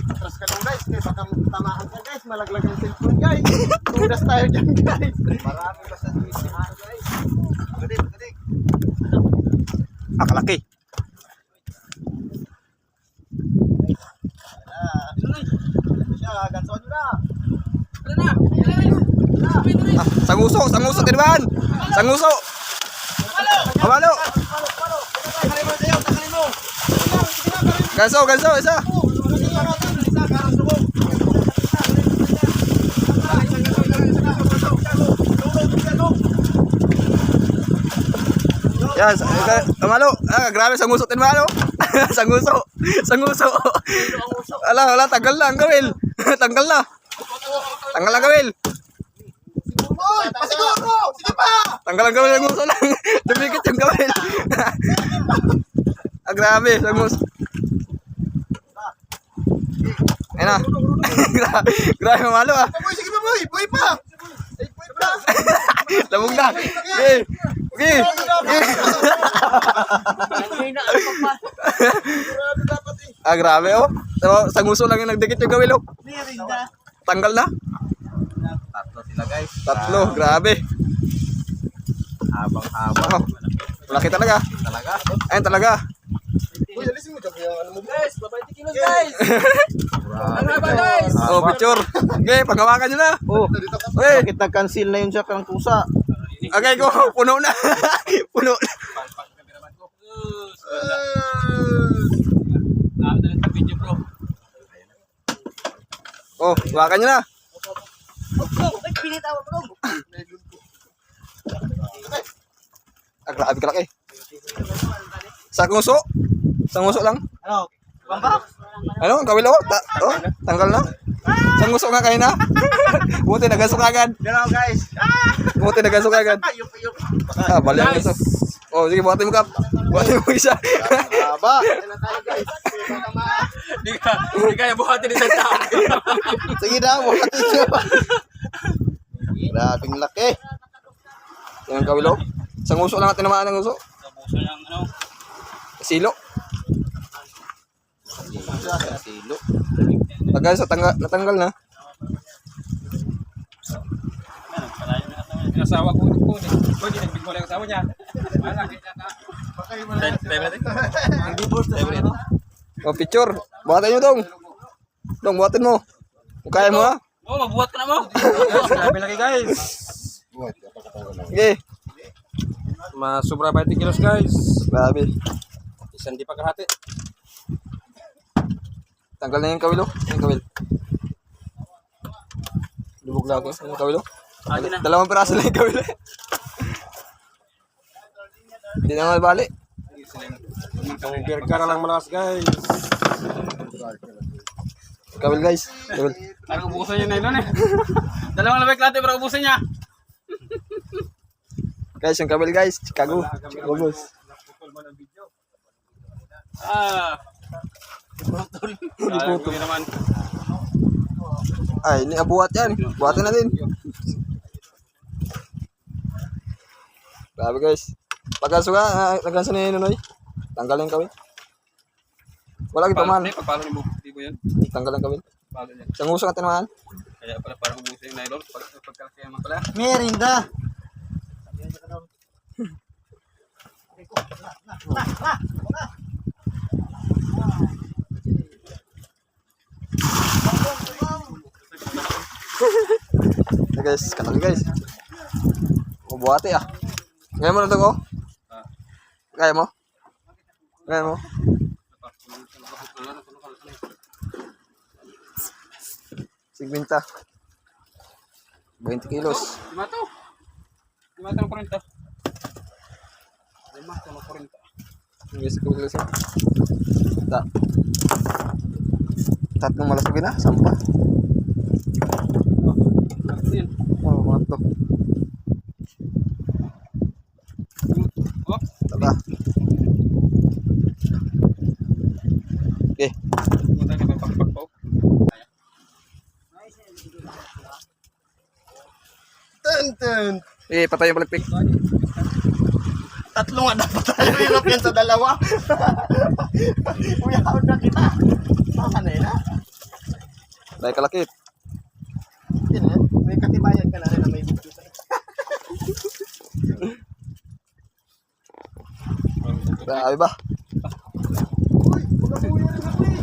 Atras ka lang guys, kaya baka tamaan ka guys, malaglag ang cellphone guys. Tudas tayo dyan guys. Marami ba sa tuwisihan guys. Magaling, magaling. Kalaki. Sanguso, tinaman. Sanguso. Kamalo. Ganso, isa. Yan, kamalo. Grabe, sanguso tinaman. Sanguso. Ala, tanggal na ang gawil. Tanggal na gawil. Uy, pasiguro! Sige pa! Tanggal ang gawil, sanguso lang. Dumikit yung gawil. Grabe, sanguso. Ayun na. Grabe, mamalo ah. Sige pa boy! Boy pa! Boy pa! Lamog na. Okay. Grabe oh. Sanguso lang yung nagdikit yung gawil oh. Tanggal na. Tatlo sila guys. Tatlo, grabe. Habang-habang. Malaki talaga. Ayun talaga. Uy, alisin mo dyan yung ano mo. Guys, 20 kilos guys. Guys. Oh, picture. Okay, panghawakan nyo na. Oh, Okay. bakit nag-cancel na yun siya kang pusa? Okay, go. Puno na. Puno na. Oh, hawakan nyo na. Grabe kalaki. Sanguso lang. Ano? Bamba? Ano? Gawin ako? Tanggal na. Sanguso nga kayo na. Buti nagasok agad. Gano'n guys. Buti nagasok agad. Bali ang gaso. Oh, sige, buhatin mo kap. Buhatin mo isa. Haba. Kailan tayo guys? Hindi kaya buhatin isang tao. Sige na, buhatin siya. Grabing laki. Yan ang kawilo. Sanguso lang at tinamaan ng uso. Tapuso ng ano. Silo. Silo. Tagal sa natanggal na. Asawa ko hindi nagbigmo lang asawa niya. Oh, picture. Buhatin nyo dong. Dong, buhatin mo. Kung kaya mo ha. Oh, mabuhat ka na mo. Grabe laki guys. Sige. Sobra 20 kilos guys. Grabe. Isang di pa kahati. Tanggal na yung kawilo. Yung kawil. Lubog lagi. Yung kawilo. Dalawang piraso lang yung kawilo. Hindi na mabali. Beer ka na lang malakas guys. Kawil guys. Kawil. Parang ubusan niya na yun eh. Dalawang labay klate para ubusan niya. Guys, yung kawil guys. Chicago. Boss. Putol naman. Ay, ini abuhat yan. Buhatin na din. Grabe guys. Pagkaso ka, nagkansa na yun, Noy. Tanggal yung kawil. Wala kita man. Papalo ni Buko yun. Tanggal ang kawil. Papalo niya. Isang uso ka tinamaan. Kaya pala parang ubusan yung nylon. Pagkalaki naman pala. Merinda. Hey guys, katali guys. Buhati ah. Kaya mo na ito ko? Kaya mo? Kaya mo? Sigbinta. 20 kilos. Dimato ng 40. Dimato ng 40. Guys, kilos ah. Tatlong malasugin na, sampa. Yan. Oh, mga to. Oh, Taba. Okay. punta na may pakpak po. Tun. Patay yung palikpik. Tatlo nga dapat tayo. Hirap yan sa dalawa. Uy, ako na kita. Baka na yun ha? Dahil kalakit. Yan eh. May katibayan ka na rin na may video sa Grabe ba? Uy! Magabuya rin ako eh!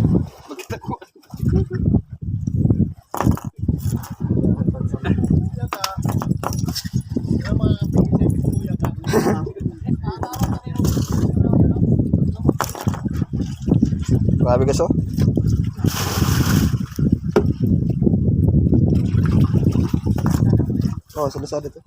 Grabe guys oh. Oh, salasada to.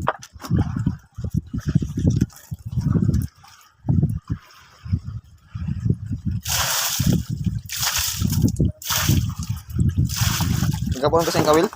Nagkapunan kasing kawil.